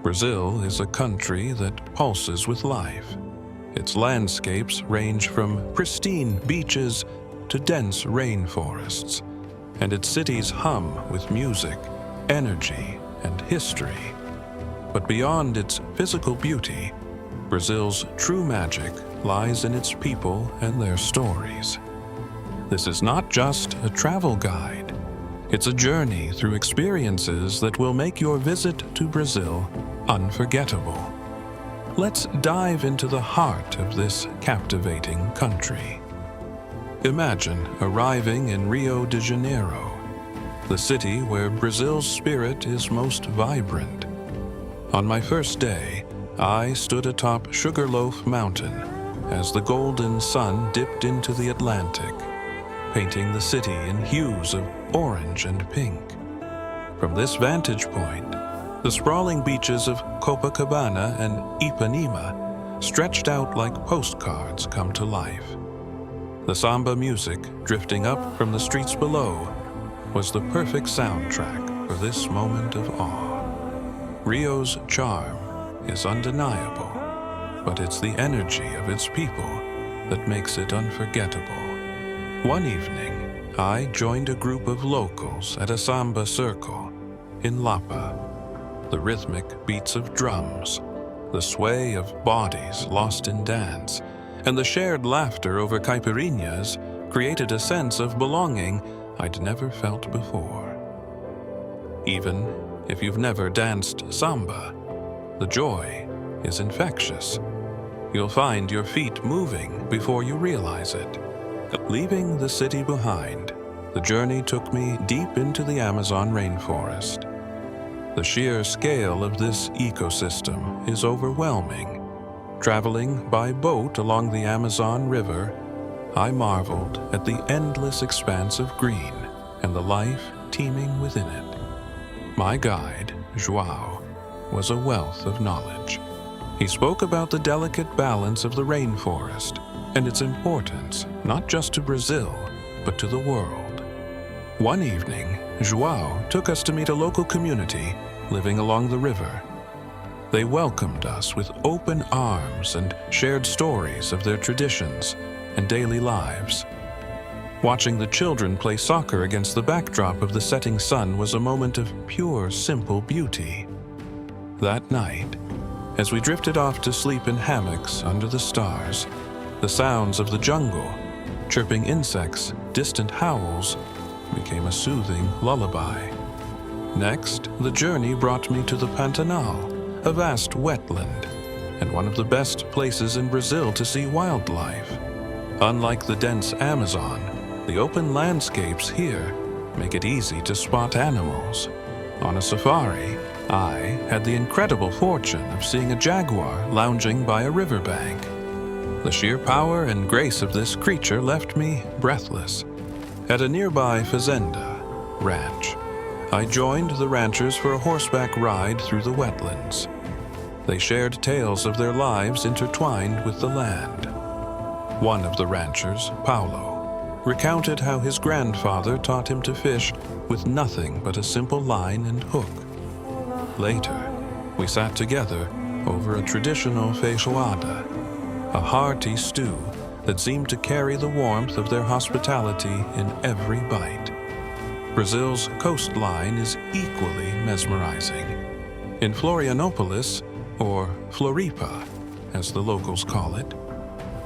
Brazil is a country that pulses with life. Its landscapes range from pristine beaches to dense rainforests, and its cities hum with music, energy, and history. But beyond its physical beauty, Brazil's true magic lies in its people and their stories. This is not just a travel guide. It's a journey through experiences that will make your visit to Brazil unforgettable. Let's dive into the heart of this captivating country. Imagine arriving in Rio de Janeiro, the city where Brazil's spirit is most vibrant. On my first day, I stood atop Sugarloaf Mountain as the golden sun dipped into the Atlantic, painting the city in hues of orange and pink. From this vantage point, the sprawling beaches of Copacabana and Ipanema stretched out like postcards come to life. The samba music drifting up from the streets below was the perfect soundtrack for this moment of awe. Rio's charm is undeniable, but it's the energy of its people that makes it unforgettable. One evening, I joined a group of locals at a samba circle in Lapa. The rhythmic beats of drums, the sway of bodies lost in dance, and the shared laughter over caipirinhas created a sense of belonging I'd never felt before. Even if you've never danced samba, the joy is infectious. You'll find your feet moving before you realize it. Leaving the city behind, the journey took me deep into the Amazon rainforest. The sheer scale of this ecosystem is overwhelming. Traveling by boat along the Amazon River, I marveled at the endless expanse of green and the life teeming within it. My guide, João, was a wealth of knowledge. He spoke about the delicate balance of the rainforest and its importance not just to Brazil, but to the world. One evening, João took us to meet a local community living along the river. They welcomed us with open arms and shared stories of their traditions and daily lives. Watching the children play soccer against the backdrop of the setting sun was a moment of pure, simple beauty. That night, as we drifted off to sleep in hammocks under the stars, the sounds of the jungle, chirping insects, distant howls, became a soothing lullaby. Next, the journey brought me to the Pantanal, a vast wetland, and one of the best places in Brazil to see wildlife. Unlike the dense Amazon, the open landscapes here make it easy to spot animals. On a safari, I had the incredible fortune of seeing a jaguar lounging by a riverbank. The sheer power and grace of this creature left me breathless. At a nearby fazenda, ranch, I joined the ranchers for a horseback ride through the wetlands. They shared tales of their lives intertwined with the land. One of the ranchers, Paulo, recounted how his grandfather taught him to fish with nothing but a simple line and hook. Later, we sat together over a traditional feijoada, a hearty stew that seemed to carry the warmth of their hospitality in every bite. Brazil's coastline is equally mesmerizing. In Florianopolis, or Floripa, as the locals call it,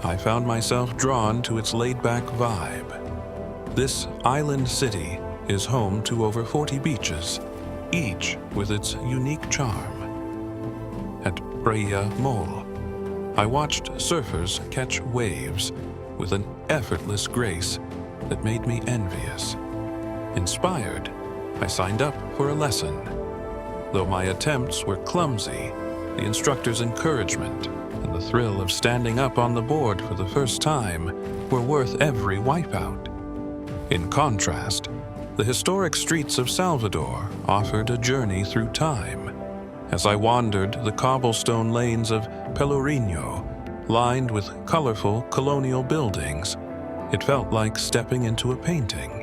I found myself drawn to its laid-back vibe. This island city is home to over 40 beaches, each with its unique charm. At Praia Mole, I watched surfers catch waves with an effortless grace that made me envious. Inspired, I signed up for a lesson. Though my attempts were clumsy, the instructor's encouragement and the thrill of standing up on the board for the first time were worth every wipeout. In contrast, the historic streets of Salvador offered a journey through time. As I wandered the cobblestone lanes of Pelourinho, lined with colorful colonial buildings, it felt like stepping into a painting.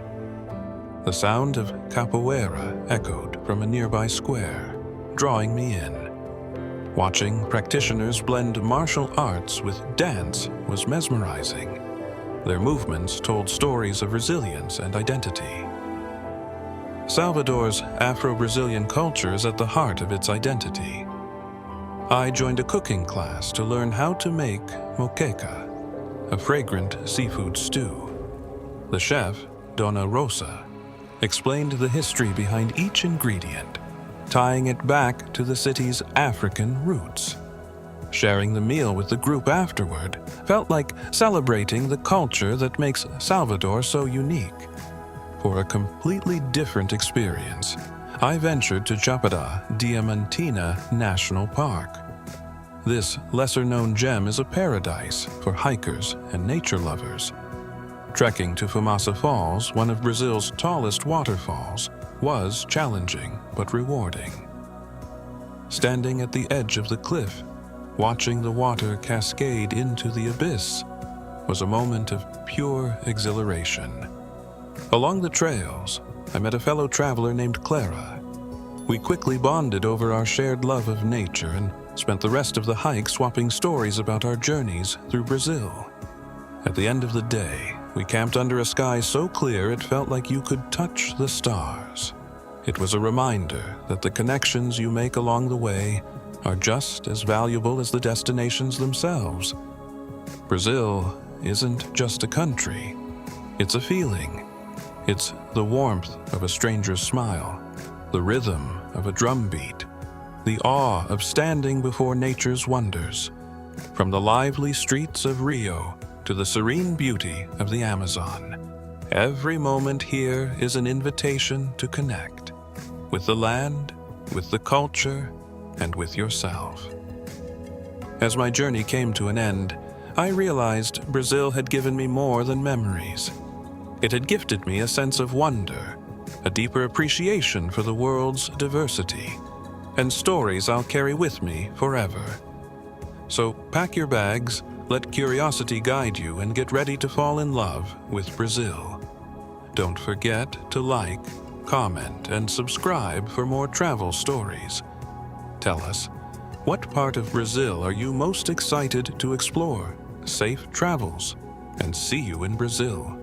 The sound of capoeira echoed from a nearby square, drawing me in. Watching practitioners blend martial arts with dance was mesmerizing. Their movements told stories of resilience and identity. Salvador's Afro-Brazilian culture is at the heart of its identity. I joined a cooking class to learn how to make moqueca, a fragrant seafood stew. The chef, Dona Rosa, explained the history behind each ingredient, tying it back to the city's African roots. Sharing the meal with the group afterward felt like celebrating the culture that makes Salvador so unique. For a completely different experience, I ventured to Chapada Diamantina National Park. This lesser-known gem is a paradise for hikers and nature lovers. Trekking to Fumaça Falls, one of Brazil's tallest waterfalls, was challenging but rewarding. Standing at the edge of the cliff, watching the water cascade into the abyss, was a moment of pure exhilaration. Along the trails, I met a fellow traveler named Clara. We quickly bonded over our shared love of nature and spent the rest of the hike swapping stories about our journeys through Brazil. At the end of the day, we camped under a sky so clear it felt like you could touch the stars. It was a reminder that the connections you make along the way are just as valuable as the destinations themselves. Brazil isn't just a country, it's a feeling. It's the warmth of a stranger's smile, the rhythm of a drumbeat, the awe of standing before nature's wonders. From the lively streets of Rio to the serene beauty of the Amazon, every moment here is an invitation to connect with the land, with the culture, and with yourself. As my journey came to an end, I realized Brazil had given me more than memories. It had gifted me a sense of wonder, a deeper appreciation for the world's diversity, and stories I'll carry with me forever. So pack your bags, let curiosity guide you, and get ready to fall in love with Brazil. Don't forget to like, comment, and subscribe for more travel stories. Tell us, what part of Brazil are you most excited to explore? Safe travels, and see you in Brazil.